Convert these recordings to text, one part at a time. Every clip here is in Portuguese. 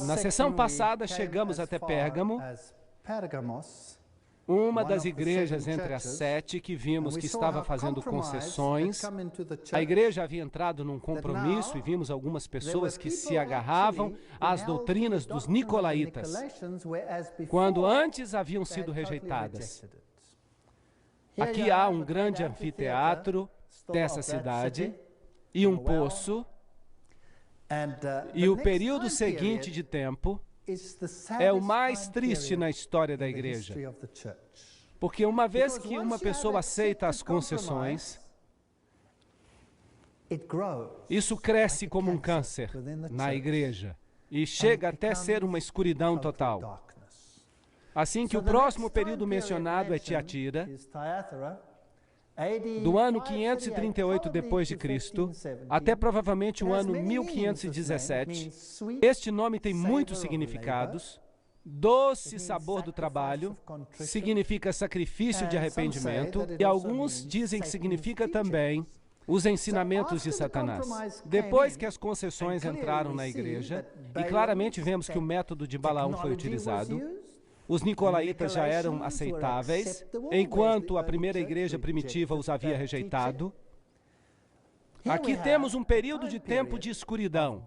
Na sessão passada, chegamos até Pérgamo, uma das igrejas entre as 7 que vimos que estava fazendo concessões. A igreja havia entrado num compromisso e vimos algumas pessoas que se agarravam às doutrinas dos nicolaítas, quando antes haviam sido rejeitadas. Aqui há um grande anfiteatro dessa cidade e um poço, e o período seguinte de tempo é o mais triste na história da igreja, porque uma vez que uma pessoa aceita as concessões, isso cresce como um câncer na igreja e chega até ser uma escuridão total. Assim que o próximo período mencionado é Tiatira, do ano 538 depois de Cristo até provavelmente o ano 1517. Este nome tem muitos significados. Doce sabor do trabalho significa sacrifício de arrependimento, e alguns dizem que significa também os ensinamentos de Satanás. Depois que as concessões entraram na igreja, e claramente vemos que o método de Balaão foi utilizado, os nicolaítas já eram aceitáveis, enquanto a primeira igreja primitiva os havia rejeitado. Aqui temos um período de tempo de escuridão,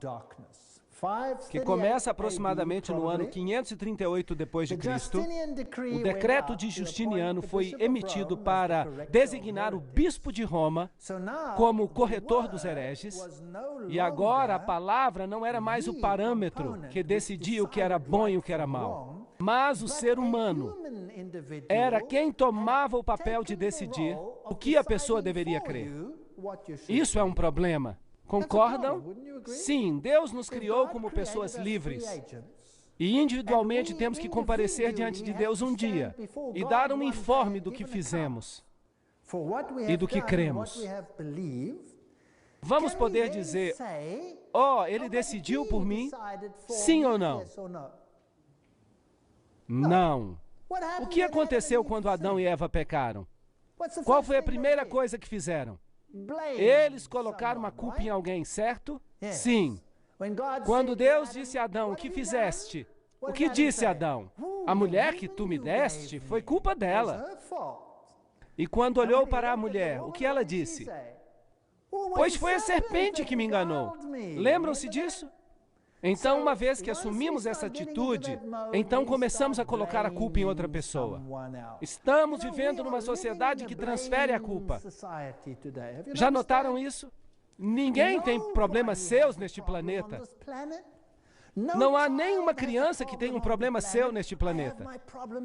que começa aproximadamente no ano 538 depois de Cristo. O decreto de Justiniano foi emitido para designar o bispo de Roma como o corretor dos hereges, e agora a palavra não era mais o parâmetro que decidia o que era bom e o que era mal, mas o ser humano era quem tomava o papel de decidir o que a pessoa deveria crer. Isso é um problema. Concordam? Sim, Deus nos criou como pessoas livres. E individualmente temos que comparecer diante de Deus um dia e dar um informe do que fizemos e do que cremos. Vamos poder dizer, ele decidiu por mim, sim ou não? Não. O que aconteceu quando Adão e Eva pecaram? Qual foi a primeira coisa que fizeram? Eles colocaram a culpa em alguém, certo? Sim. Quando Deus disse a Adão, o que fizeste? O que disse Adão? A mulher que tu me deste foi culpa dela. E quando olhou para a mulher, o que ela disse? Pois foi a serpente que me enganou. Lembram-se disso? Então, uma vez que assumimos essa atitude, então começamos a colocar a culpa em outra pessoa. Estamos vivendo numa sociedade que transfere a culpa. Já notaram isso? Ninguém tem problemas seus neste planeta. Não há nenhuma criança que tenha um problema seu neste planeta.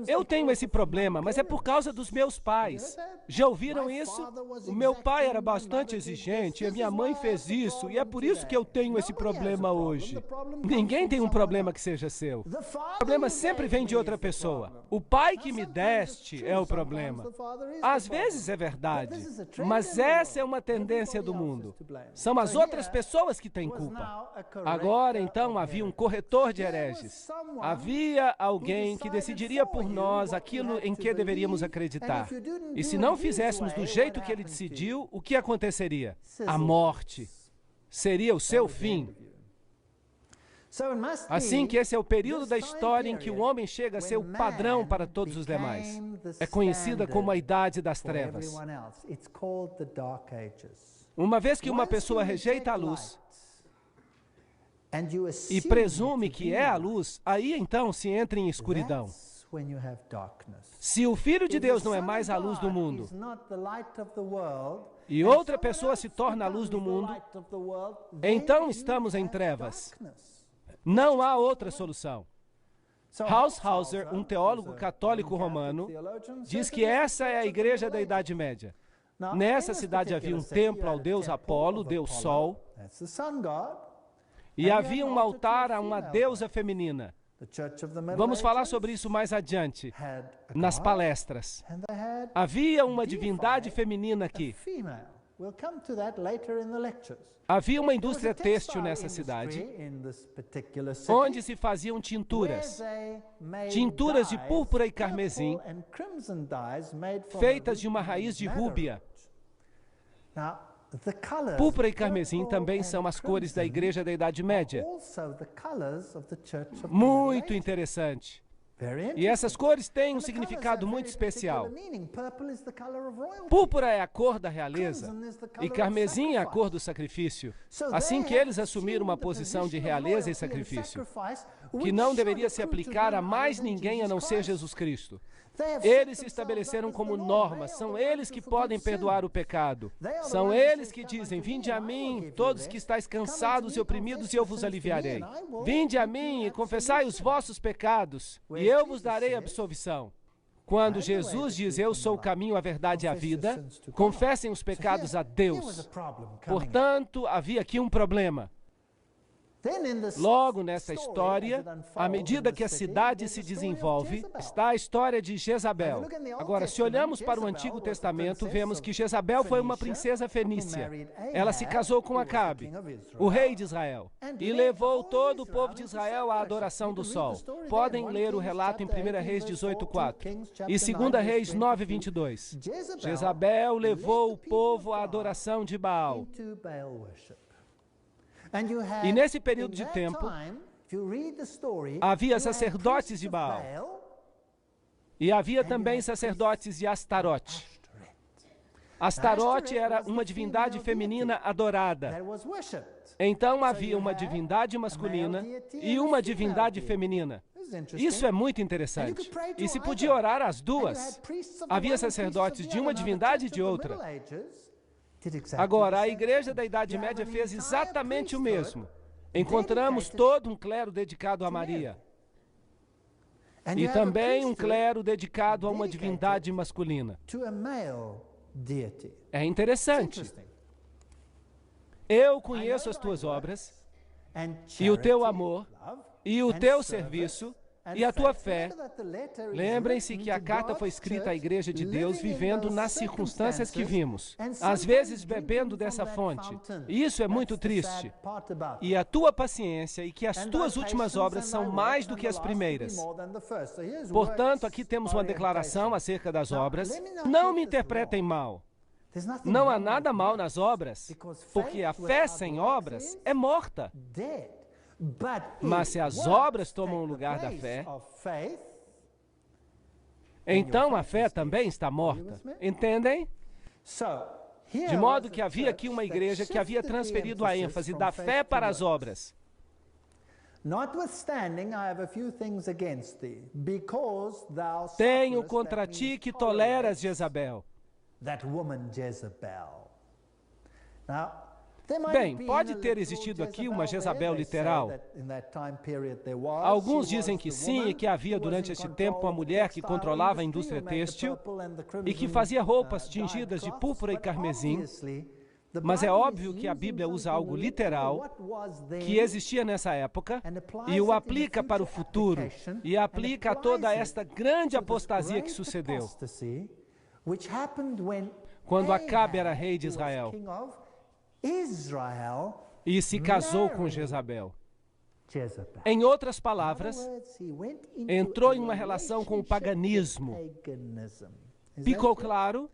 Eu tenho esse problema, mas é por causa dos meus pais. Já ouviram isso? O meu pai era bastante exigente e a minha mãe fez isso, e é por isso que eu tenho esse problema hoje. Ninguém tem um problema que seja seu. O problema sempre vem de outra pessoa. O pai que me deste é o problema. Às vezes é verdade, mas essa é uma tendência do mundo. São as outras pessoas que têm culpa. Agora, então, havia um corretor de hereges. Havia alguém que decidiria por nós aquilo em que deveríamos acreditar. E se não fizéssemos do jeito que ele decidiu, o que aconteceria? A morte. Seria o seu fim. Assim que esse é o período da história em que o homem chega a ser o padrão para todos os demais. É conhecida como a Idade das Trevas. Uma vez que uma pessoa rejeita a luz e presume que é a luz, aí então se entra em escuridão. Se o Filho de Deus não é mais a luz do mundo, e outra pessoa se torna a luz do mundo, então estamos em trevas. Não há outra solução. Hauser, um teólogo católico romano, diz que essa é a igreja da Idade Média. Nessa cidade havia um templo ao deus Apolo, deus Sol, e havia um altar a uma deusa feminina. Vamos falar sobre isso mais adiante, nas palestras. Havia uma divindade feminina aqui. Havia uma indústria têxtil nessa cidade, onde se faziam tinturas. Tinturas de púrpura e carmesim, feitas de uma raiz de rúbia. Púrpura e carmesim também são as cores da Igreja da Idade Média. Muito interessante. E essas cores têm um significado muito especial. Púrpura é a cor da realeza e carmesim é a cor do sacrifício. Assim que eles assumiram uma posição de realeza e sacrifício, que não deveria se aplicar a mais ninguém a não ser Jesus Cristo. Eles se estabeleceram como normas, são eles que podem perdoar o pecado. São eles que dizem, vinde a mim, todos que estáis cansados e oprimidos, e eu vos aliviarei. Vinde a mim e confessai os vossos pecados, e eu vos darei absolvição. Quando Jesus diz, eu sou o caminho, a verdade e a vida, confessem os pecados a Deus. Portanto, havia aqui um problema. Logo nessa história, à medida que a cidade se desenvolve, está a história de Jezabel. Agora, se olhamos para o Antigo Testamento, vemos que Jezabel foi uma princesa fenícia. Ela se casou com Acabe, o rei de Israel, e levou todo o povo de Israel à adoração do sol. Podem ler o relato em 1 Reis 18:4 e 2 Reis 9:22. Jezabel levou o povo à adoração de Baal. E nesse período de tempo, havia sacerdotes de Baal. E havia também sacerdotes de Astarote. Astarote era uma divindade feminina adorada. Então havia uma divindade masculina e uma divindade feminina. Isso é muito interessante. E se podia orar às duas. Havia sacerdotes de uma divindade e de outra. Agora, a Igreja da Idade Média fez exatamente o mesmo. Encontramos todo um clero dedicado a Maria. E também um clero dedicado a uma divindade masculina. É interessante. Eu conheço as tuas obras, e o teu amor, e o teu serviço, e a tua fé. Lembrem-se que a carta foi escrita à Igreja de Deus vivendo nas circunstâncias que vimos, às vezes bebendo dessa fonte. E isso é muito triste. E a tua paciência e que as tuas últimas obras são mais do que as primeiras. Portanto, aqui temos uma declaração acerca das obras. Não me interpretem mal. Não há nada mal nas obras, porque a fé sem obras é morta. Mas se as obras tomam o lugar da fé, então a fé também está morta. Entendem? De modo que havia aqui uma igreja que havia transferido a ênfase da fé para as obras. Tenho contra ti que toleras Jezabel. Bem, pode ter existido aqui uma Jezabel literal. Alguns dizem que sim, e que havia durante este tempo uma mulher que controlava a indústria têxtil e que fazia roupas tingidas de púrpura e carmesim. Mas é óbvio que a Bíblia usa algo literal que existia nessa época e o aplica para o futuro e aplica a toda esta grande apostasia que sucedeu quando Acabe era rei de Israel e se casou com Jezabel. Em outras palavras, entrou em uma relação com o paganismo. Ficou claro?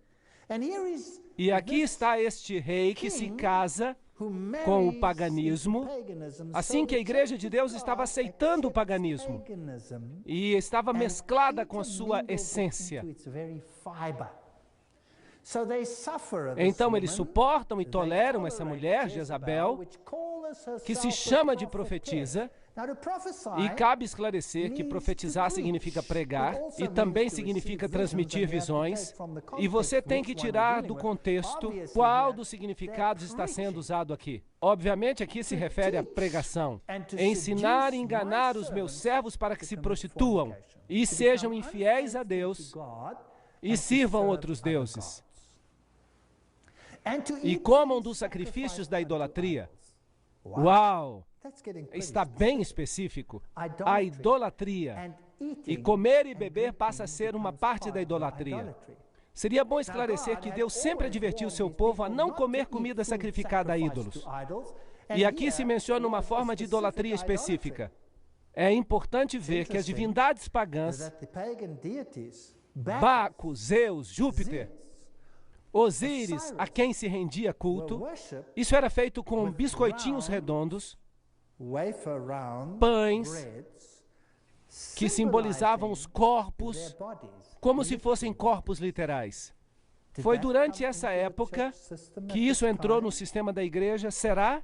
E aqui está este rei que se casa com o paganismo, assim que a Igreja de Deus estava aceitando o paganismo e estava mesclada com a sua essência. Então eles suportam e toleram essa mulher, Jezabel, que se chama de profetisa, e cabe esclarecer que profetizar significa pregar e também significa transmitir visões, e você tem que tirar do contexto qual dos significados está sendo usado aqui. Obviamente aqui se refere à pregação, ensinar e enganar os meus servos para que se prostituam e sejam infiéis a Deus e sirvam outros deuses. E comam dos sacrifícios da idolatria. Uau! Está bem específico. A idolatria. E comer e beber passa a ser uma parte da idolatria. Seria bom esclarecer que Deus sempre advertiu o seu povo a não comer comida sacrificada a ídolos. E aqui se menciona uma forma de idolatria específica. É importante ver que as divindades pagãs, Baco, Zeus, Júpiter, Osíris, a quem se rendia culto. Isso era feito com biscoitinhos redondos, pães, que simbolizavam os corpos, como se fossem corpos literais. Foi durante essa época que isso entrou no sistema da igreja, será?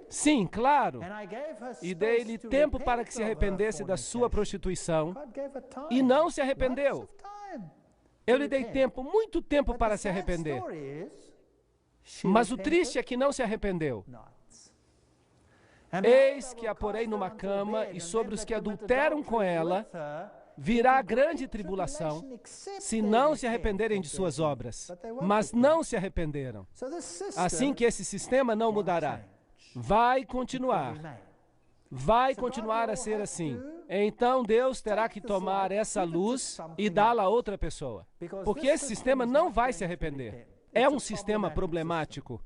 Sim, claro. E dei-lhe tempo para que se arrependesse da sua prostituição, e não se arrependeu. Eu lhe dei tempo, muito tempo para se arrepender. Mas o triste é que não se arrependeu. Eis que a porei numa cama, e sobre os que adulteram com ela virá grande tribulação, se não se arrependerem de suas obras. Mas não se arrependeram. Assim que esse sistema não mudará. Vai continuar a ser assim. Então Deus terá que tomar essa luz e dá-la a outra pessoa. Porque esse sistema não vai se arrepender. É um sistema problemático.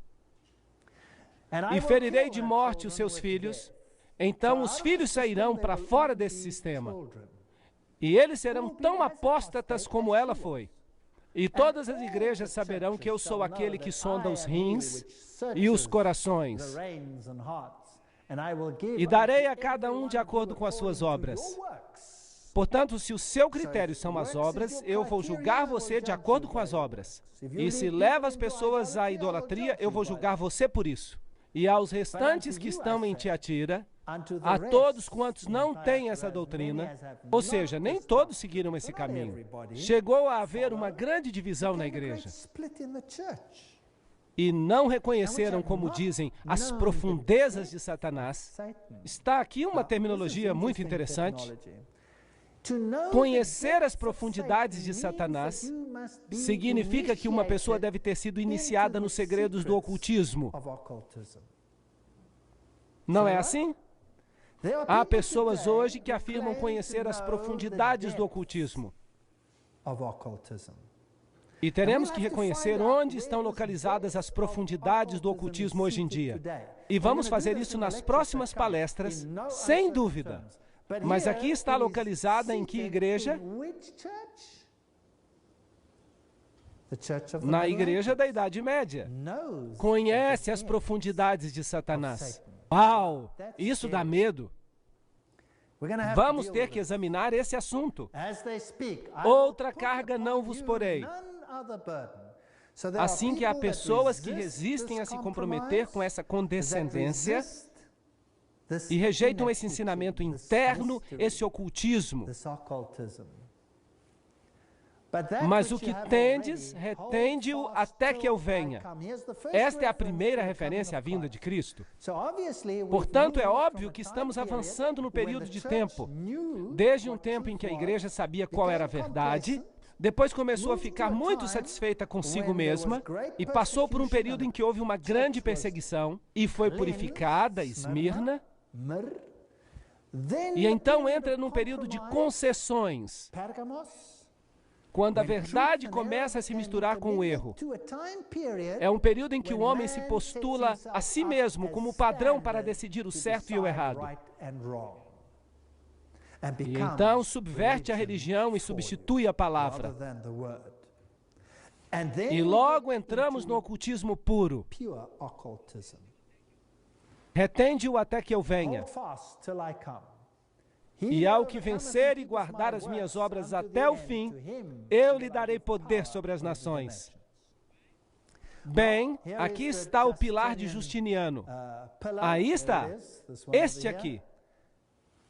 E ferirei de morte os seus filhos. Então os filhos sairão para fora desse sistema. E eles serão tão apóstatas como ela foi. E todas as igrejas saberão que eu sou aquele que sonda os rins e os corações. E darei a cada um de acordo com as suas obras. Portanto, se o seu critério são as obras, eu vou julgar você de acordo com as obras. E se leva as pessoas à idolatria, eu vou julgar você por isso. E aos restantes que estão em Tiatira, a todos quantos não têm essa doutrina, ou seja, nem todos seguiram esse caminho, chegou a haver uma grande divisão na igreja. E não reconheceram, como dizem, as profundezas de Satanás. Está aqui uma terminologia muito interessante. Conhecer as profundidades de Satanás significa que uma pessoa deve ter sido iniciada nos segredos do ocultismo. Não é assim? Há pessoas hoje que afirmam conhecer as profundidades do ocultismo. E teremos que reconhecer onde estão localizadas as profundidades do ocultismo hoje em dia. E vamos fazer isso nas próximas palestras, sem dúvida. Mas aqui está localizada em que igreja? Na igreja da Idade Média. Conhece as profundidades de Satanás. Uau! Isso dá medo. Vamos ter que examinar esse assunto. Outra carga não vos porei. Assim que há pessoas que resistem a se comprometer com essa condescendência e rejeitam esse ensinamento interno, esse ocultismo. Mas o que tendes, retende-o até que eu venha. Esta é a primeira referência à vinda de Cristo. Portanto, é óbvio que estamos avançando no período de tempo. Desde um tempo em que a igreja sabia qual era a verdade, depois começou a ficar muito satisfeita consigo mesma e passou por um período em que houve uma grande perseguição e foi purificada, Esmirna. E então entra num período de concessões, quando a verdade começa a se misturar com o erro. É um período em que o homem se postula a si mesmo como padrão para decidir o certo e o errado. E então subverte a religião e substitui a palavra. E logo entramos no ocultismo puro. Retende-o até que eu venha. E ao que vencer e guardar as minhas obras até o fim, eu lhe darei poder sobre as nações. Bem, aqui está o pilar de Justiniano. Aí está, este aqui.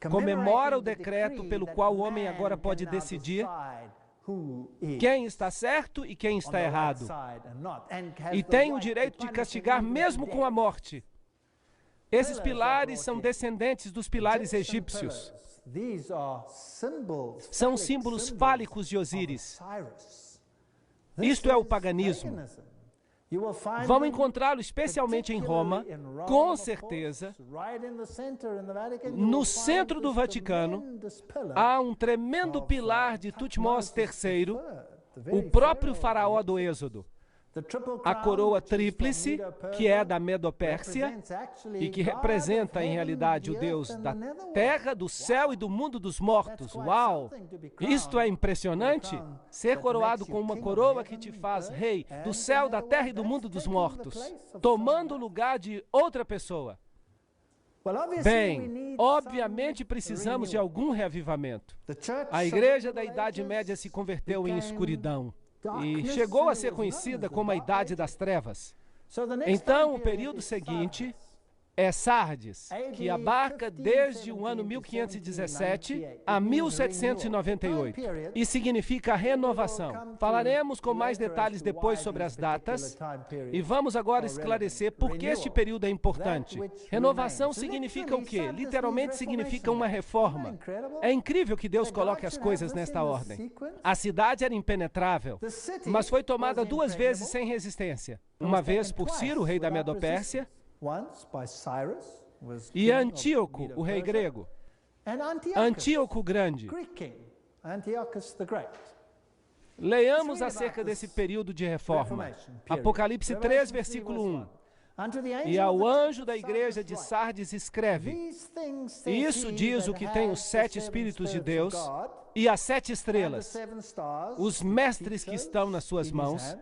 Comemora o decreto pelo qual o homem agora pode decidir quem está certo e quem está errado. E tem o direito de castigar mesmo com a morte. Esses pilares são descendentes dos pilares egípcios. São símbolos fálicos de Osíris. Isto é o paganismo. Vão encontrá-lo especialmente em Roma, com certeza. No centro do Vaticano, há um tremendo pilar de Tutmós III, o próprio faraó do Êxodo. A coroa tríplice, que é da Medo-Pérsia, e que representa, em realidade, o Deus da terra, do céu e do mundo dos mortos. Uau! Isto é impressionante? Ser coroado com uma coroa que te faz rei do céu, da terra e do mundo dos mortos, tomando o lugar de outra pessoa. Bem, obviamente precisamos de algum reavivamento. A igreja da Idade Média se converteu em escuridão e chegou a ser conhecida como a Idade das Trevas. Então, o período seguinte é Sardes, que abarca desde o ano 1517 a 1798 e significa renovação. Falaremos com mais detalhes depois sobre as datas e vamos agora esclarecer por que este período é importante. Renovação significa o quê? Literalmente significa uma reforma. É incrível que Deus coloque as coisas nesta ordem. A cidade era impenetrável, mas foi tomada 2 vezes sem resistência. Uma vez por Ciro, rei da Medo-Pérsia, e Antíoco, o rei grego. Antíoco Grande. Leamos acerca desse período de reforma. Apocalipse 3, versículo 1. E ao anjo da igreja de Sardes escreve: Isso diz o que tem os 7 Espíritos de Deus e as 7 estrelas, os mestres que estão nas suas mãos.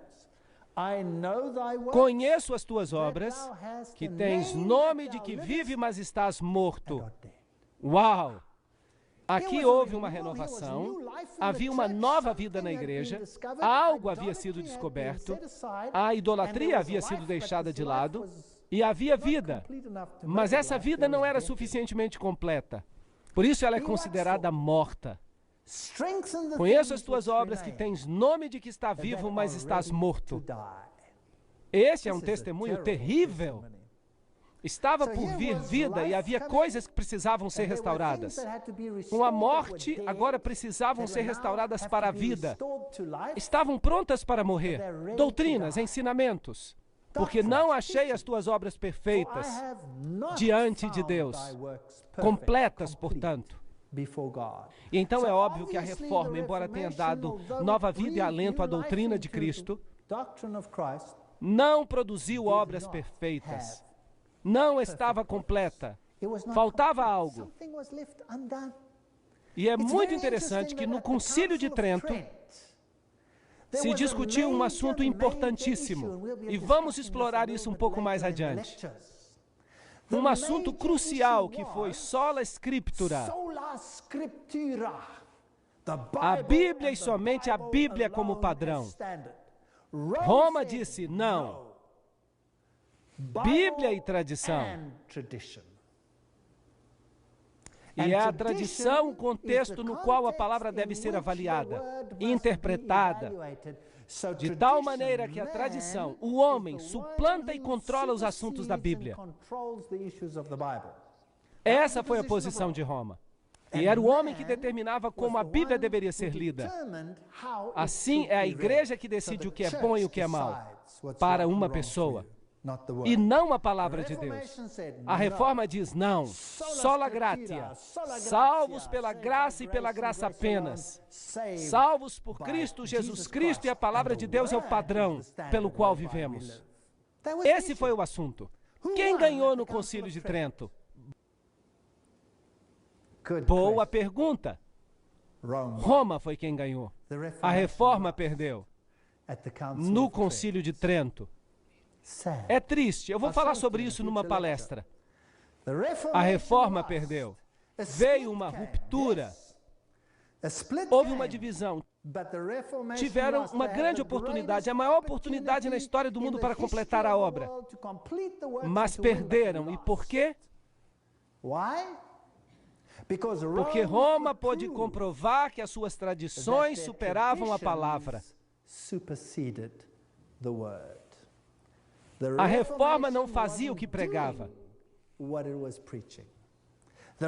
Conheço as tuas obras, que tens nome de que vive, mas estás morto. Uau! Aqui houve uma renovação, havia uma nova vida na igreja, algo havia sido descoberto, a idolatria havia sido deixada de lado e havia vida, mas essa vida não era suficientemente completa. Por isso ela é considerada morta. Conheço as tuas obras, que tens nome de que está vivo, mas estás morto. Este é um testemunho terrível. Estava por vir vida e havia coisas que precisavam ser restauradas. Com a morte, agora precisavam ser restauradas para a vida. Estavam prontas para morrer. Doutrinas, ensinamentos. Porque não achei as tuas obras perfeitas diante de Deus. Completas, portanto. E então é óbvio que a reforma, embora tenha dado nova vida e alento à doutrina de Cristo, não produziu obras perfeitas. Não estava completa. Faltava algo. E é muito interessante que no Concílio de Trento se discutiu um assunto importantíssimo. E vamos explorar isso um pouco mais adiante. Um assunto crucial que foi sola scriptura. A Bíblia e somente a Bíblia como padrão. Roma disse não. Bíblia e tradição. E é a tradição o contexto no qual a palavra deve ser avaliada, interpretada, de tal maneira que a tradição, o homem, suplanta e controla os assuntos da Bíblia. Essa foi a posição de Roma. E era o homem que determinava como a Bíblia deveria ser lida. Assim, é a igreja que decide o que é bom e o que é mal para uma pessoa, e não a palavra de Deus. A reforma diz não, sola gratia, salvos pela graça e pela graça apenas, salvos por Cristo, Jesus Cristo, e a palavra de Deus é o padrão pelo qual vivemos. Esse foi o assunto. Quem ganhou no Concílio de Trento? Boa pergunta. Roma foi quem ganhou. A reforma perdeu no Concílio de Trento. É triste, eu vou falar sobre isso numa palestra. A reforma perdeu. Veio uma ruptura. Houve uma divisão. Tiveram uma grande oportunidade, a maior oportunidade na história do mundo para completar a obra. Mas perderam. E por quê? Porque Roma pôde comprovar que as suas tradições superavam a palavra. A reforma não fazia o que pregava.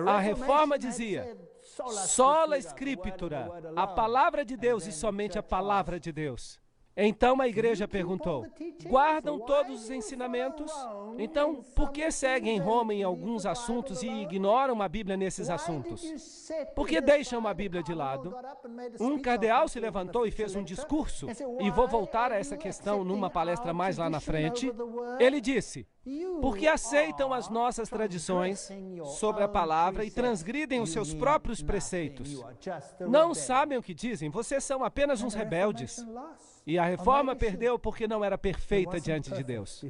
A reforma dizia, sola scriptura, a palavra de Deus e somente a palavra de Deus. Então a igreja perguntou, guardam todos os ensinamentos? Então, por que seguem Roma em alguns assuntos e ignoram a Bíblia nesses assuntos? Por que deixam a Bíblia de lado? Um cardeal se levantou e fez um discurso, e vou voltar a essa questão numa palestra mais lá na frente. Ele disse, porque aceitam as nossas tradições sobre a palavra e transgridem os seus próprios preceitos. Não sabem o que dizem, vocês são apenas uns rebeldes. E a reforma perdeu porque não era perfeita diante de Deus.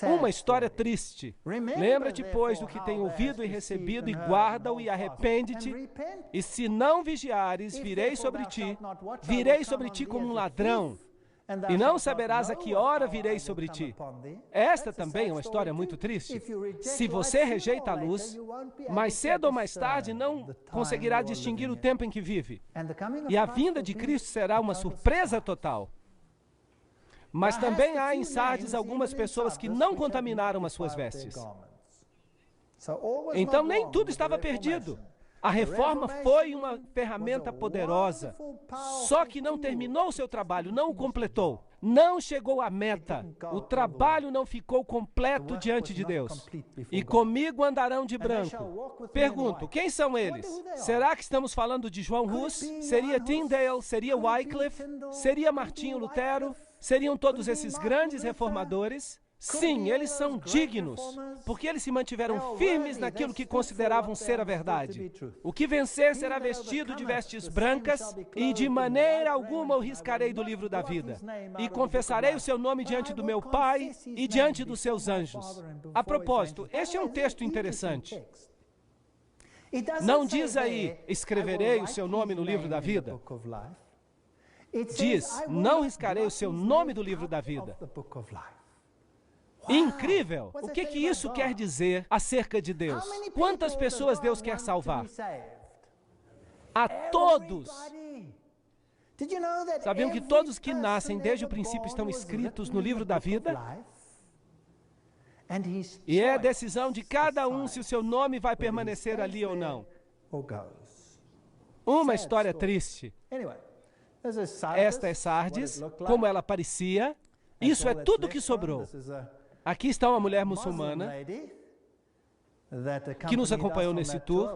Uma história triste. Lembra-te, pois, do que tem ouvido e recebido, e guarda-o e arrepende-te. E se não vigiares, virei sobre ti como um ladrão. E não saberás a que hora virei sobre ti. Esta também é uma história muito triste. Se você rejeita a luz, mais cedo ou mais tarde não conseguirá distinguir o tempo em que vive. E a vinda de Cristo será uma surpresa total. Mas também há em Sardes algumas pessoas que não contaminaram as suas vestes. Então nem tudo estava perdido. A reforma foi uma ferramenta poderosa, só que não terminou o seu trabalho, não o completou, não chegou à meta. O trabalho não ficou completo diante de Deus. E comigo andarão de branco. Pergunto, quem são eles? Será que estamos falando de João Hus? Seria Tyndale? Seria Wycliffe? Seria Martinho Lutero? Seriam todos esses grandes reformadores? Sim, eles são dignos, porque eles se mantiveram firmes naquilo que consideravam ser a verdade. O que vencer será vestido de vestes brancas, e de maneira alguma o riscarei do livro da vida. E confessarei o seu nome diante do meu Pai e diante dos seus anjos. A propósito, este é um texto interessante. Não diz aí, escreverei o seu nome no livro da vida. Diz, não riscarei o seu nome do livro da vida. Incrível! O que isso quer dizer acerca de Deus? Quantas pessoas Deus quer salvar? A todos! Sabiam que todos que nascem desde o princípio estão escritos no livro da vida? E é a decisão de cada um se o seu nome vai permanecer ali ou não. Uma história triste. Esta é Sardes, como ela parecia. Isso é tudo que sobrou. Aqui está uma mulher muçulmana que nos acompanhou nesse tour.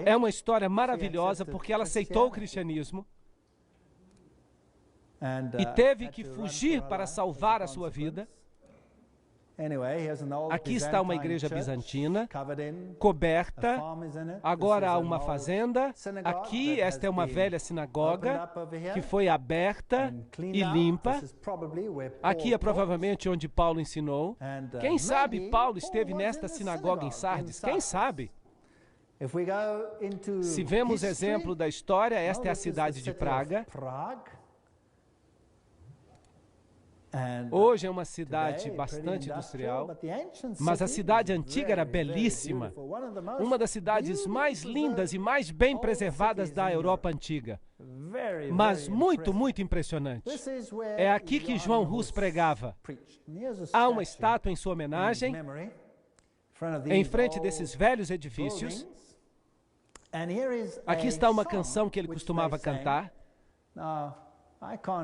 É uma história maravilhosa porque ela aceitou o cristianismo e teve que fugir para salvar a sua vida. Aqui está uma igreja bizantina, coberta, agora há uma fazenda. Aqui, esta é uma velha sinagoga que foi aberta e limpa. Aqui é provavelmente onde Paulo ensinou. Quem sabe Paulo esteve nesta sinagoga em Sardes? Quem sabe? Se vemos exemplo da história, esta é a cidade de Praga. Hoje é uma cidade bastante industrial, mas a cidade antiga era belíssima. Uma das cidades mais lindas e mais bem preservadas da Europa antiga. Mas muito, muito impressionante. É aqui que João Hus pregava. Há uma estátua em sua homenagem, em frente desses velhos edifícios. Aqui está uma canção que ele costumava cantar.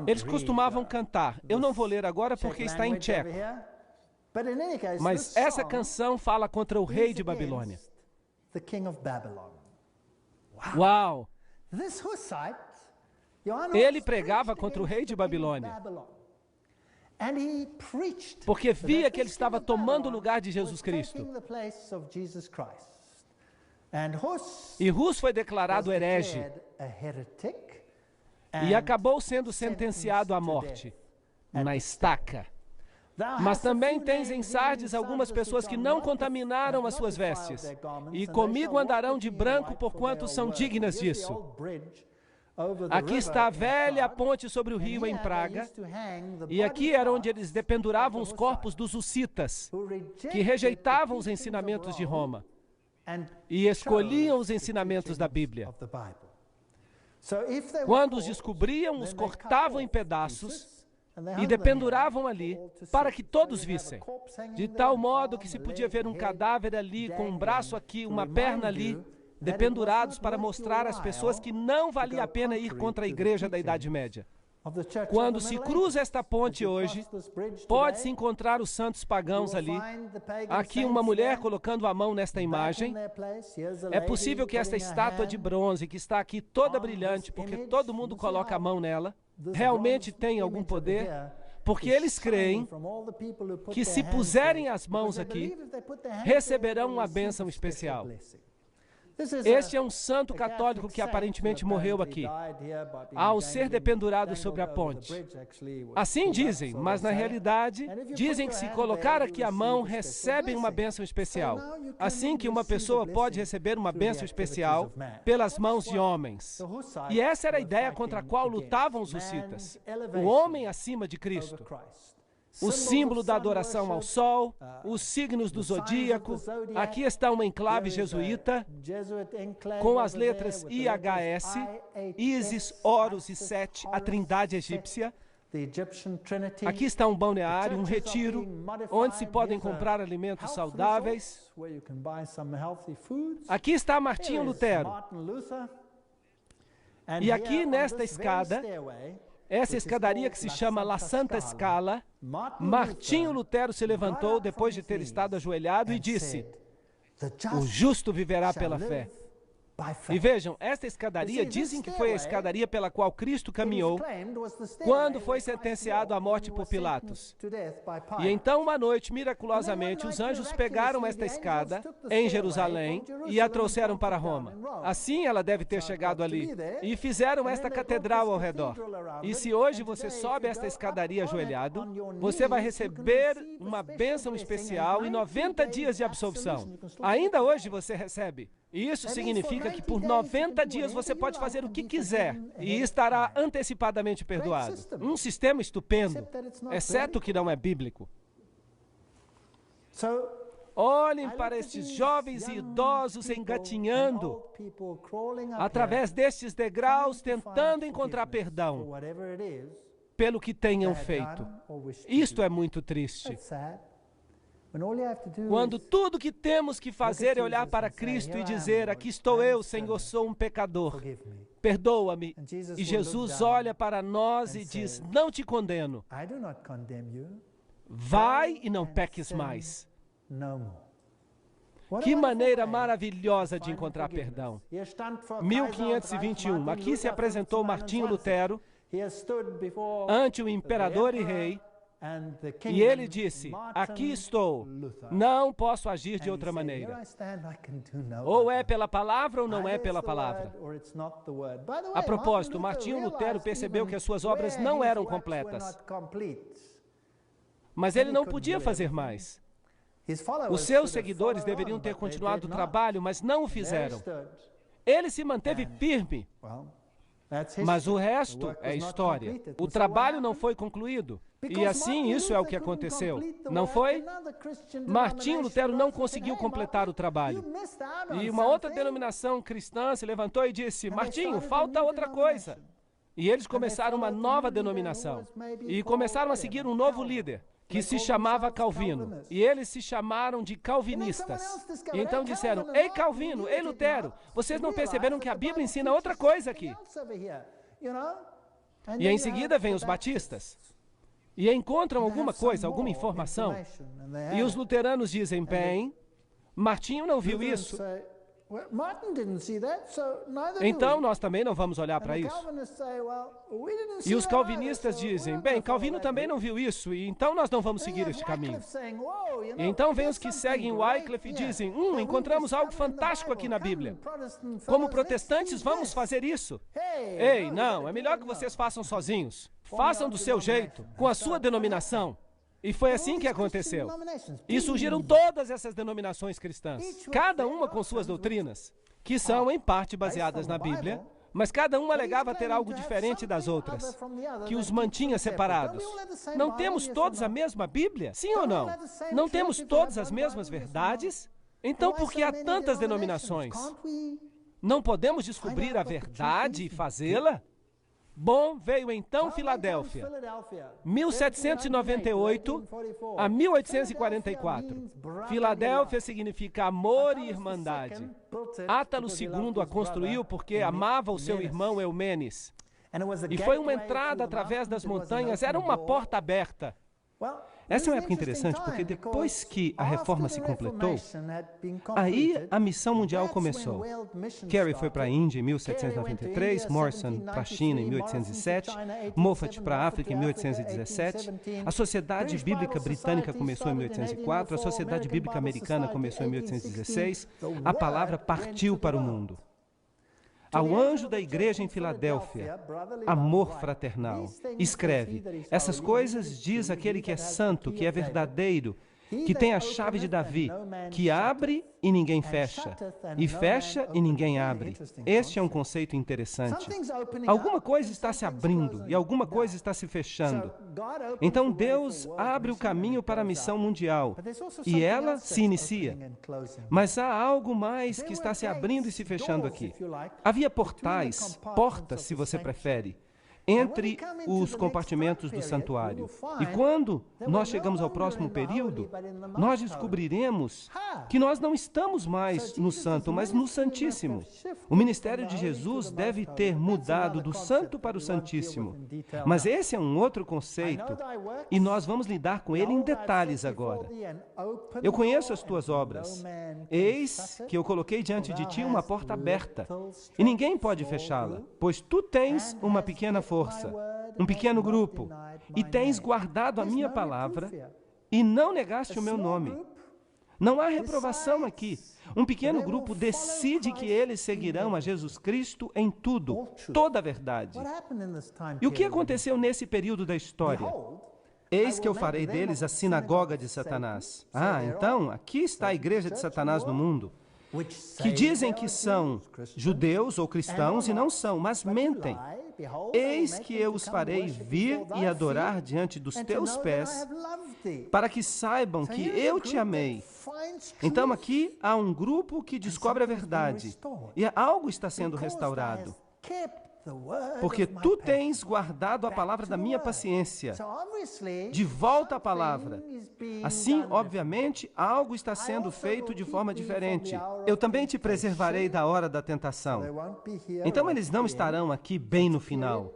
Eles costumavam cantar. Eu não vou ler agora porque está em tcheco. Mas essa canção fala contra o rei de Babilônia. Uau! Ele pregava contra o rei de Babilônia. Porque via que ele estava tomando o lugar de Jesus Cristo. E Hus foi declarado herege. E acabou sendo sentenciado à morte, na estaca. Mas também tens em Sardes algumas pessoas que não contaminaram as suas vestes. E comigo andarão de branco, porquanto são dignas disso. Aqui está a velha ponte sobre o rio em Praga. E aqui era onde eles dependuravam os corpos dos hussitas, que rejeitavam os ensinamentos de Roma e escolhiam os ensinamentos da Bíblia. Quando os descobriam, os cortavam em pedaços e dependuravam ali para que todos vissem. De tal modo que se podia ver um cadáver ali, com um braço aqui, uma perna ali, dependurados para mostrar às pessoas que não valia a pena ir contra a igreja da Idade Média. Quando se cruza esta ponte hoje, pode-se encontrar os santos pagãos ali. Aqui uma mulher colocando a mão nesta imagem. É possível que esta estátua de bronze, que está aqui toda brilhante, porque todo mundo coloca a mão nela, realmente tem algum poder, porque eles creem que se puserem as mãos aqui, receberão uma bênção especial. Este é um santo católico que aparentemente morreu aqui, ao ser dependurado sobre a ponte. Assim dizem, mas na realidade, dizem que se colocar aqui a mão, recebem uma bênção especial. Assim que uma pessoa pode receber uma bênção especial pelas mãos de homens. E essa era a ideia contra a qual lutavam os hussitas. O homem acima de Cristo. O símbolo da adoração ao sol, os signos do zodíaco. Aqui está uma enclave jesuíta com as letras IHS, Isis, Horus e Set, a trindade egípcia. Aqui está um balneário, um retiro, onde se podem comprar alimentos saudáveis. Aqui está Martinho Lutero. E aqui nesta escada, essa escadaria que se chama La Santa Scala, Martinho Lutero se levantou depois de ter estado ajoelhado e disse: "O justo viverá pela fé." E vejam, esta escadaria, dizem que foi a escadaria pela qual Cristo caminhou quando foi sentenciado à morte por Pilatos. E então, uma noite, miraculosamente, os anjos pegaram esta escada em Jerusalém e a trouxeram para Roma. Assim ela deve ter chegado ali. E fizeram esta catedral ao redor. E se hoje você sobe esta escadaria ajoelhado, você vai receber uma bênção especial e 90 dias de absolvição. Ainda hoje você recebe. E isso significa que por 90 dias você pode fazer o que quiser e estará antecipadamente perdoado. Um sistema estupendo, exceto que não é bíblico. Olhem para estes jovens e idosos engatinhando através destes degraus, tentando encontrar perdão pelo que tenham feito. Isto é muito triste. Quando tudo que temos que fazer é olhar para Cristo e dizer: "Aqui estou eu, Senhor, sou um pecador, perdoa-me." E Jesus olha para nós e diz: "Não te condeno. Vai e não peques mais." Que maneira maravilhosa de encontrar perdão. 1521, aqui se apresentou Martinho Lutero ante o imperador e rei, e ele disse: "Aqui estou, não posso agir de outra maneira. Ou é pela palavra ou não é pela palavra." A propósito, Martinho Lutero percebeu que as suas obras não eram completas, mas ele não podia fazer mais. Os seus seguidores deveriam ter continuado o trabalho, mas não o fizeram. Ele se manteve firme, mas o resto é história. O trabalho não foi concluído. E assim, isso é o que aconteceu, não foi? Martinho Lutero não conseguiu completar o trabalho. E uma outra denominação cristã se levantou e disse: "Martinho, falta outra coisa." E eles começaram uma nova denominação. E começaram a seguir um novo líder, que se chamava Calvino. E eles se chamaram de calvinistas. E então disseram: "Ei Calvino, ei Lutero, vocês não perceberam que a Bíblia ensina outra coisa aqui?" E em seguida vêm os batistas. E encontram alguma coisa, alguma informação. E os luteranos dizem: "Bem, Martinho não viu isso. Então nós também não vamos olhar para isso." E os calvinistas dizem: "Bem, Calvino também não viu isso, e então nós não vamos seguir este caminho." E então vem os que seguem Wycliffe e dizem: "Encontramos algo fantástico aqui na Bíblia. Como protestantes, vamos fazer isso." Ei, não, é melhor que vocês façam sozinhos. Façam do seu jeito, com a sua denominação. E foi assim que aconteceu. E surgiram todas essas denominações cristãs, cada uma com suas doutrinas, que são em parte baseadas na Bíblia, mas cada uma alegava ter algo diferente das outras, que os mantinha separados. Não temos todos a mesma Bíblia? Sim ou não? Não temos todas as mesmas verdades? Então por que há tantas denominações? Não podemos descobrir a verdade e fazê-la? Bom, veio então Filadélfia, 1798 a 1844. Filadélfia significa amor e irmandade. Átalo II a construiu porque amava o seu irmão Eumenes. E foi uma entrada através das montanhas, era uma porta aberta. Essa é uma época interessante, porque depois que a reforma se completou, aí a missão mundial começou. Carey foi para a Índia em 1793, Morrison para a China em 1807, Moffat para a África em 1817, a Sociedade Bíblica Britânica começou em 1804, a Sociedade Bíblica Americana começou em 1816, a palavra partiu para o mundo. Ao anjo da igreja em Filadélfia, amor fraternal, escreve: essas coisas diz aquele que é santo, que é verdadeiro, que tem a chave de Davi, que abre e ninguém fecha, e fecha e ninguém abre. Este é um conceito interessante. Alguma coisa está se abrindo e alguma coisa está se fechando. Então Deus abre o caminho para a missão mundial e ela se inicia. Mas há algo mais que está se abrindo e se fechando aqui. Havia portais, portas, se você prefere, entre os compartimentos do santuário. E quando nós chegamos ao próximo período, nós descobriremos que nós não estamos mais no santo, mas no santíssimo. O ministério de Jesus deve ter mudado do santo para o santíssimo. Mas esse é um outro conceito e nós vamos lidar com ele em detalhes agora. Eu conheço as tuas obras. Eis que eu coloquei diante de ti uma porta aberta e ninguém pode fechá-la, pois tu tens uma pequena força, um pequeno grupo, e tens guardado a minha palavra e não negaste o meu nome. Não há reprovação aqui. Um pequeno grupo decide que eles seguirão a Jesus Cristo em tudo, toda a verdade. E o que aconteceu nesse período da história? Eis que eu farei deles a sinagoga de Satanás. Então, aqui está a igreja de Satanás no mundo, que dizem que são judeus ou cristãos e não são, mas mentem. Eis que eu os farei vir e adorar diante dos teus pés, para que saibam que eu te amei. Então aqui há um grupo que descobre a verdade, e algo está sendo restaurado. Porque tu tens guardado a palavra da minha paciência. De volta à palavra. Assim, obviamente, algo está sendo feito de forma diferente. Eu também te preservarei da hora da tentação. Então, eles não estarão aqui bem no final.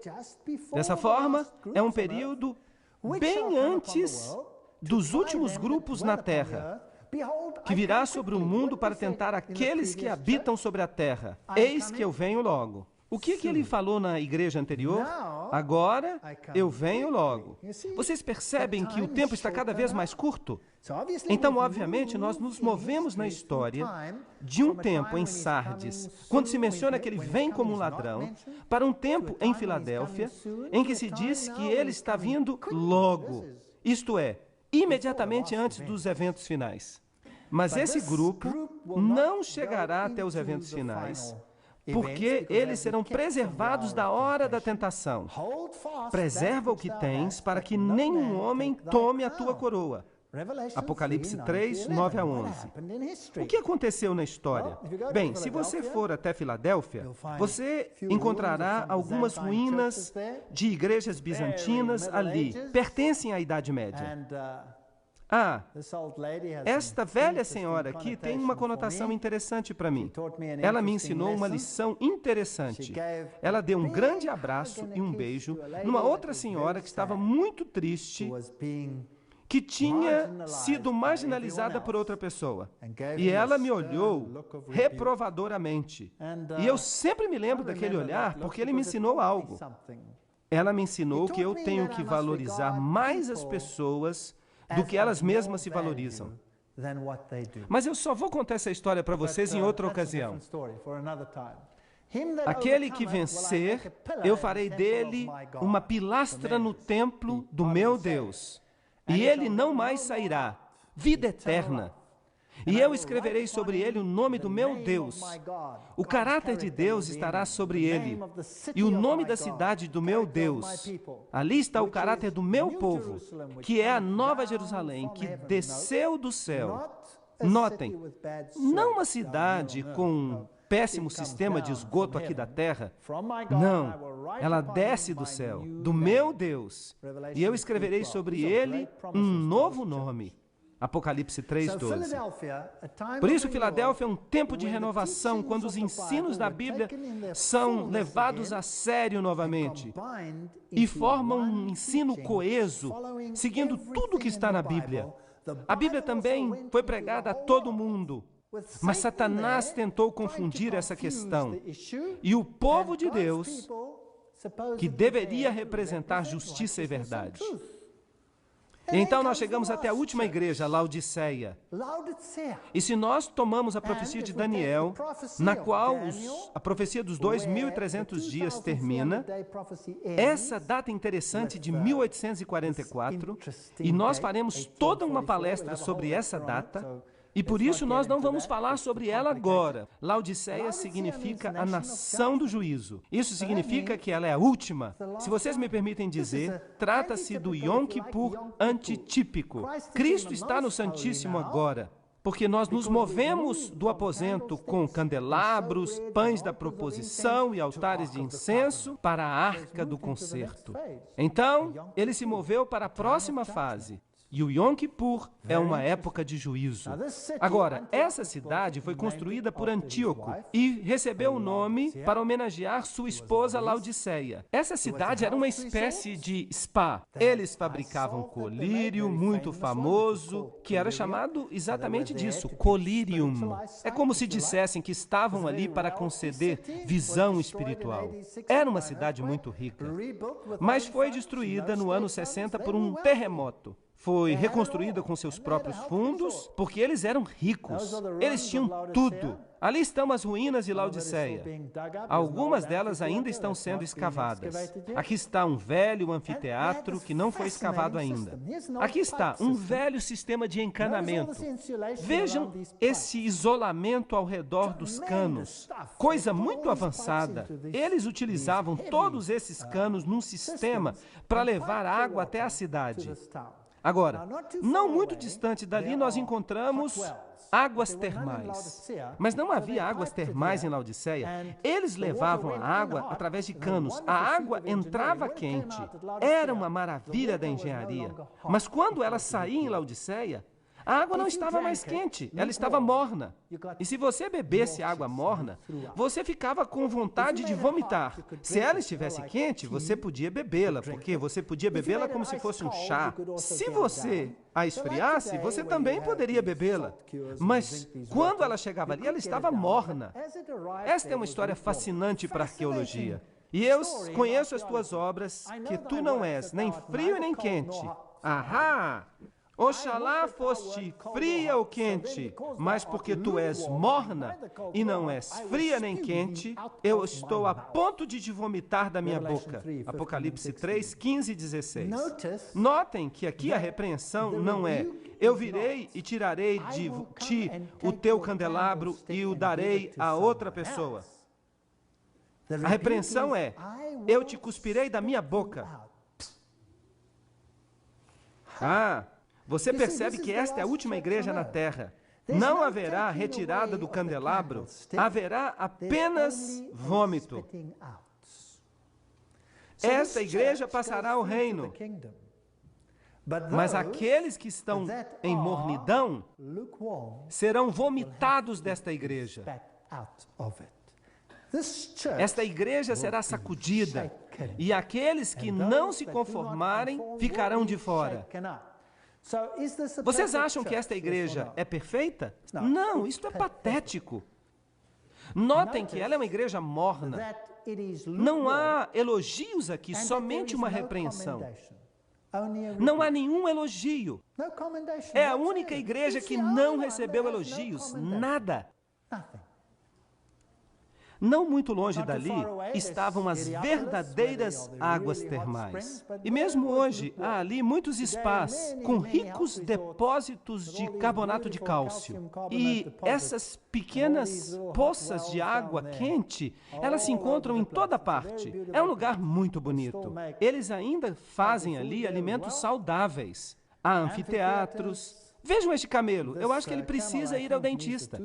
Dessa forma, é um período bem antes dos últimos grupos na terra, que virá sobre o mundo para tentar aqueles que habitam sobre a terra. Eis que eu venho logo. O que ele falou na igreja anterior? Agora eu venho logo. Vocês percebem que o tempo está cada vez mais curto? Então, obviamente, nós nos movemos na história de um tempo em Sardes, quando se menciona que ele vem como um ladrão, para um tempo em Filadélfia, em que se diz que ele está vindo logo, isto é, imediatamente antes dos eventos finais. Mas esse grupo não chegará até os eventos finais, porque eles serão preservados da hora da tentação. Preserva o que tens, para que nenhum homem tome a tua coroa. Apocalipse 3, 9 a 11. O que aconteceu na história? Bem, se você for até Filadélfia, você encontrará algumas ruínas de igrejas bizantinas ali. Pertencem à Idade Média. Esta velha senhora aqui tem uma conotação interessante para mim. Ela me ensinou uma lição interessante. Ela deu um grande abraço e um beijo numa outra senhora que estava muito triste, que tinha sido marginalizada por outra pessoa. E ela me olhou reprovadoramente. E eu sempre me lembro daquele olhar, porque ele me ensinou algo. Ela me ensinou que eu tenho que valorizar mais as pessoas do que elas mesmas se valorizam. Mas eu só vou contar essa história para vocês em outra ocasião. Aquele que vencer, eu farei dele uma pilastra no templo do meu Deus, e ele não mais sairá. Vida eterna. E eu escreverei sobre ele o nome do meu Deus. O caráter de Deus estará sobre ele. E o nome da cidade do meu Deus. Ali está o caráter do meu povo, que é a Nova Jerusalém, que desceu do céu. Notem, não uma cidade com péssimo sistema de esgoto aqui da terra. Não, ela desce do céu, do meu Deus, e eu escreverei sobre ele um novo nome. Apocalipse 3:12. Por isso, Filadélfia é um tempo de renovação, quando os ensinos da Bíblia são levados a sério novamente e formam um ensino coeso, seguindo tudo o que está na Bíblia. A Bíblia também foi pregada a todo mundo, mas Satanás tentou confundir essa questão. E o povo de Deus, que deveria representar justiça e verdade. Então nós chegamos até a última igreja, Laodiceia. E se nós tomamos a profecia de Daniel, na qual a profecia dos 2.300 dias termina, essa data interessante de 1844, e nós faremos toda uma palestra sobre essa data, e por isso nós não vamos falar sobre ela agora. Laodiceia significa a nação do juízo. Isso significa que ela é a última. Se vocês me permitem dizer, trata-se do Yom Kippur antitípico. Cristo está no Santíssimo agora, porque nós nos movemos do aposento com candelabros, pães da proposição e altares de incenso para a arca do concerto. Então, ele se moveu para a próxima fase. E o Yom Kippur é uma época de juízo. Agora, essa cidade foi construída por Antíoco e recebeu o nome para homenagear sua esposa Laodiceia. Essa cidade era uma espécie de spa. Eles fabricavam colírio muito famoso, que era chamado exatamente disso, colírium. É como se dissessem que estavam ali para conceder visão espiritual. Era uma cidade muito rica, mas foi destruída no ano 60 por um terremoto. Foi reconstruída com seus próprios fundos, porque eles eram ricos. Eles tinham tudo. Ali estão as ruínas de Laodiceia. Algumas delas ainda estão sendo escavadas. Aqui está um velho anfiteatro que não foi escavado ainda. Aqui está um velho sistema de encanamento. Vejam esse isolamento ao redor dos canos. Coisa muito avançada. Eles utilizavam todos esses canos num sistema para levar água até a cidade. Agora, não muito distante dali, nós encontramos águas termais. Mas não havia águas termais em Laodiceia. Eles levavam a água através de canos. A água entrava quente. Era uma maravilha da engenharia. Mas quando ela saía em Laodiceia, a água não estava mais quente, ela estava morna. E se você bebesse água morna, você ficava com vontade de vomitar. Se ela estivesse quente, você podia bebê-la, porque você podia bebê-la como se fosse um chá. Se você a esfriasse, você também poderia bebê-la. Mas quando ela chegava ali, ela estava morna. Esta é uma história fascinante para a arqueologia. E eu conheço as tuas obras, que tu não és nem frio nem quente. Ahá! Oxalá foste fria ou quente, mas porque tu és morna e não és fria nem quente, eu estou a ponto de te vomitar da minha boca. Apocalipse 3, 15 e 16. Notem que aqui a repreensão não é: eu virei e tirarei de ti o teu candelabro e o darei a outra pessoa. A repreensão é: eu te cuspirei da minha boca. Você percebe que esta é a última igreja na terra. Não haverá retirada do candelabro, haverá apenas vômito. Esta igreja passará o reino. Mas aqueles que estão em mornidão serão vomitados desta igreja. Esta igreja será sacudida, e aqueles que não se conformarem ficarão de fora. Vocês acham que esta igreja é perfeita? Não, isto é patético. Notem que ela é uma igreja morna. Não há elogios aqui, somente uma repreensão. Não há nenhum elogio. É a única igreja que não recebeu elogios, nada. Não muito longe dali estavam as verdadeiras águas termais. E mesmo hoje, há ali muitos spas com ricos depósitos de carbonato de cálcio. E essas pequenas poças de água quente, elas se encontram em toda parte. É um lugar muito bonito. Eles ainda fazem ali alimentos saudáveis. Há anfiteatros. Vejam este camelo. Eu acho que ele precisa ir ao dentista.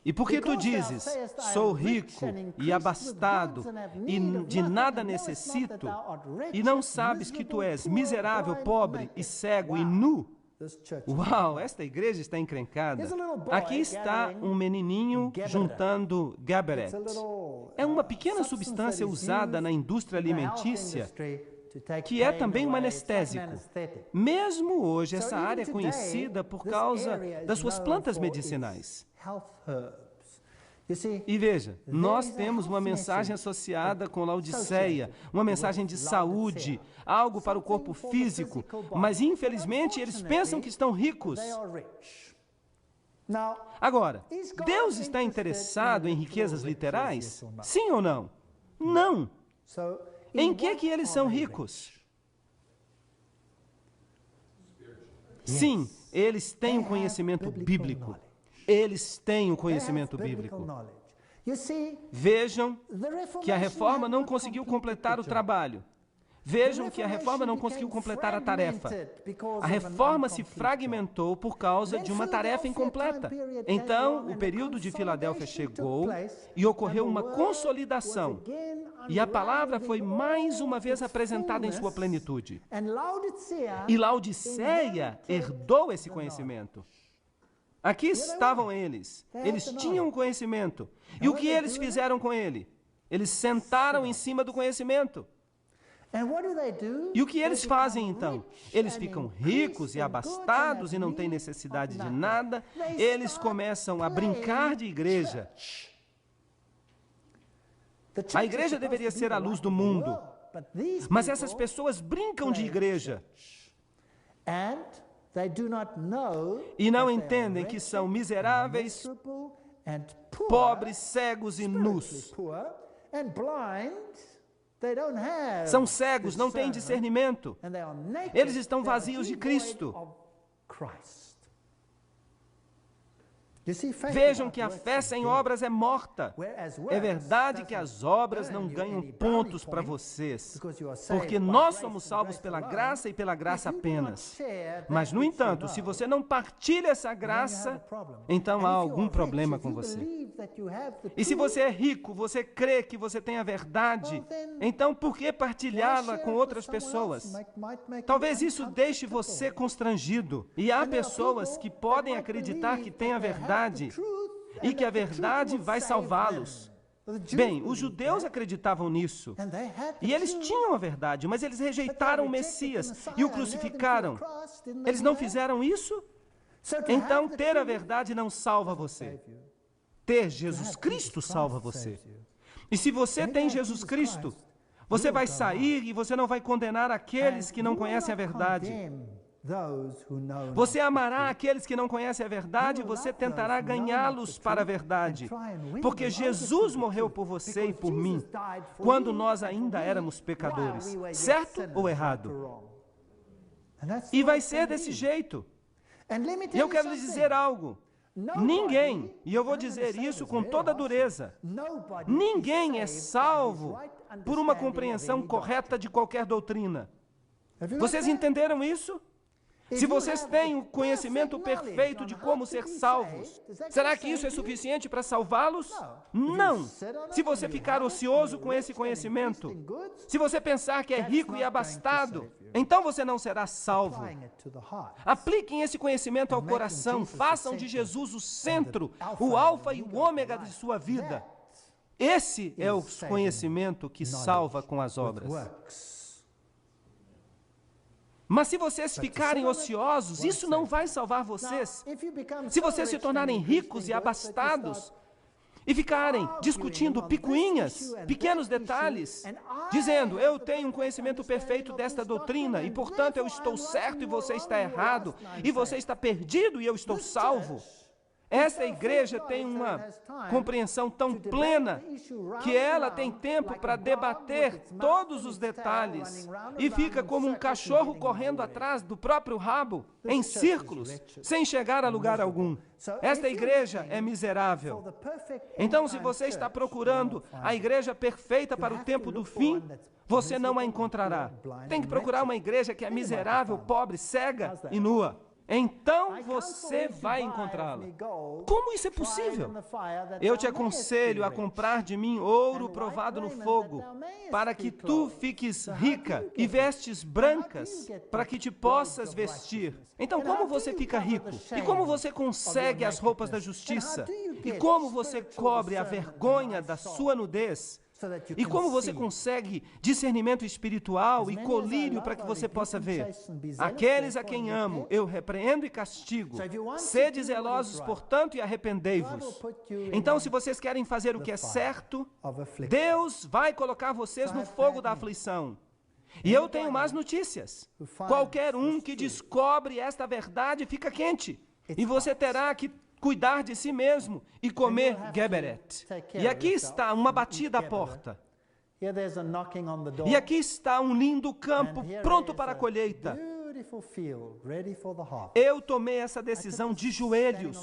E porque tu dizes, sou rico e abastado e de nada necessito, e não sabes que tu és miserável, pobre e cego e nu? Uau, esta igreja está encrencada. Aqui está um menininho juntando Gabberet. É uma pequena substância usada na indústria alimentícia que é também um anestésico. Mesmo hoje, essa área é conhecida por causa das suas plantas medicinais. E veja, nós temos uma mensagem associada com Laodiceia, uma mensagem de saúde, algo para o corpo físico, mas infelizmente eles pensam que estão ricos. Agora, Deus está interessado em riquezas literais? Sim ou não? Não. Em que eles são ricos? Sim, eles têm um conhecimento bíblico. Eles têm um conhecimento bíblico. Vejam que a reforma não conseguiu completar o trabalho. Vejam que a reforma não conseguiu completar a tarefa. A reforma se fragmentou por causa de uma tarefa incompleta. Então, o período de Filadélfia chegou e ocorreu uma consolidação. E a palavra foi mais uma vez apresentada em sua plenitude. E Laodiceia herdou esse conhecimento. Aqui estavam eles. Eles tinham conhecimento. E o que eles fizeram com ele? Eles sentaram em cima do conhecimento. E o que eles fazem então? Eles ficam ricos e abastados e não têm necessidade de nada. Eles começam a brincar de igreja. A igreja deveria ser a luz do mundo. Mas essas pessoas brincam de igreja. E não entendem que são miseráveis, pobres, cegos e nus. São cegos, não têm discernimento. Eles estão vazios de Cristo. Vejam que a fé sem obras é morta. É verdade que as obras não ganham pontos para vocês, porque nós somos salvos pela graça e pela graça apenas. Mas, no entanto, se você não partilha essa graça, então há algum problema com você. E se você é rico, você crê que você tem a verdade, então por que partilhá-la com outras pessoas? Talvez isso deixe você constrangido. E há pessoas que podem acreditar que têm a verdade e que a verdade vai salvá-los. Bem, os judeus acreditavam nisso. E eles tinham a verdade, mas eles rejeitaram o Messias e o crucificaram. Eles não fizeram isso? Então, ter a verdade não salva você. Ter Jesus Cristo salva você. E se você tem Jesus Cristo, você vai sair e você não vai condenar aqueles que não conhecem a verdade. Você amará aqueles que não conhecem a verdade e você tentará ganhá-los para a verdade. Porque Jesus morreu por você e por mim, quando nós ainda éramos pecadores. Certo ou errado? E vai ser desse jeito. E eu quero lhe dizer algo. Ninguém, e eu vou dizer isso com toda dureza, ninguém é salvo por uma compreensão correta de qualquer doutrina. Vocês entenderam isso? Se vocês têm o conhecimento perfeito de como ser salvos, será que isso é suficiente para salvá-los? Não! Se você ficar ocioso com esse conhecimento, se você pensar que é rico e abastado, então você não será salvo. Apliquem esse conhecimento ao coração, façam de Jesus o centro, o alfa e o ômega de sua vida. Esse é o conhecimento que salva com as obras. Mas se vocês ficarem ociosos, isso não vai salvar vocês. Se vocês se tornarem ricos e abastados e ficarem discutindo picuinhas, pequenos detalhes, dizendo, eu tenho um conhecimento perfeito desta doutrina e, portanto, eu estou certo e você está errado, e você está perdido e eu estou salvo. Esta igreja tem uma compreensão tão plena que ela tem tempo para debater todos os detalhes e fica como um cachorro correndo atrás do próprio rabo, em círculos, sem chegar a lugar algum. Esta igreja é miserável. Então, se você está procurando a igreja perfeita para o tempo do fim, você não a encontrará. Tem que procurar uma igreja que é miserável, pobre, cega e nua. então você vai encontrá-la. Como isso é possível? Eu te aconselho a comprar de mim ouro provado no fogo, para que tu fiques rica e vestes brancas, para que te possas vestir. Então, como você fica rico? E como você consegue as roupas da justiça? E como você cobre a vergonha da sua nudez? E como você consegue discernimento espiritual e colírio para que você possa ver? Aqueles a quem amo, eu repreendo e castigo. Sede zelosos, portanto, e arrependei-vos. Então, se vocês querem fazer o que é certo, Deus vai colocar vocês no fogo da aflição. E eu tenho más notícias. Qualquer um que descobre esta verdade fica quente. E você terá que cuidar de si mesmo e comer Geberet. E aqui está uma batida à porta. E aqui está um lindo campo pronto para a colheita. Eu tomei essa decisão de joelhos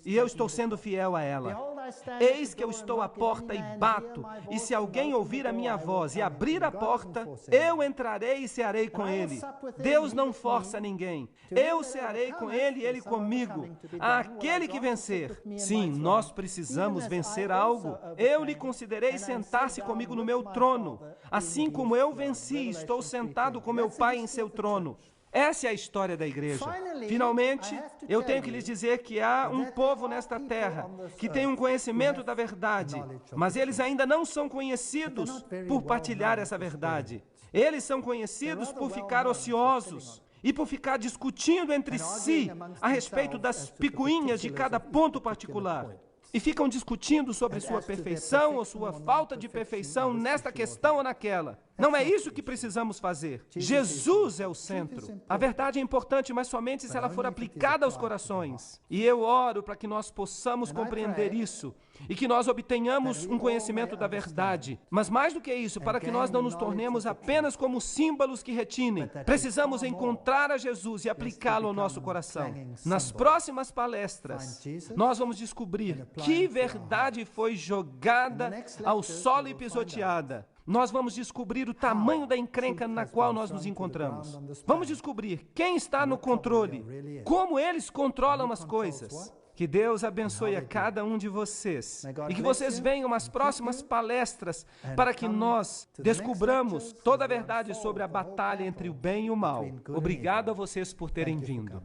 e eu estou sendo fiel a ela. Eis que eu estou à porta e bato, e se alguém ouvir a minha voz e abrir a porta, eu entrarei e cearei com ele. Deus não força ninguém. Eu cearei com ele e ele comigo. Aquele que vencer. Sim, nós precisamos vencer algo. Eu lhe considerei sentar-se comigo no meu trono. Assim como eu venci, estou sentado com meu Pai em seu trono. Essa é a história da igreja. Finalmente, eu tenho que lhes dizer que há um povo nesta terra que tem um conhecimento da verdade, mas eles ainda não são conhecidos por partilhar essa verdade. Eles são conhecidos por ficar ociosos e por ficar discutindo entre si a respeito das picuinhas de cada ponto particular. E ficam discutindo sobre sua perfeição ou sua falta de perfeição nesta questão ou naquela. Não é isso que precisamos fazer. Jesus é o centro. A verdade é importante, mas somente se ela for aplicada aos corações. E eu oro para que nós possamos compreender isso e que nós obtenhamos um conhecimento da verdade. Mas mais do que isso, para que nós não nos tornemos apenas como símbolos que retinem, precisamos encontrar a Jesus e aplicá-lo ao nosso coração. Nas próximas palestras, nós vamos descobrir que verdade foi jogada ao solo e pisoteada. Nós vamos descobrir o tamanho da encrenca na qual nós nos encontramos. Vamos descobrir quem está no controle, como eles controlam as coisas. Que Deus abençoe a cada um de vocês e que vocês venham às próximas palestras para que nós descubramos toda a verdade sobre a batalha entre o bem e o mal. Obrigado a vocês por terem vindo.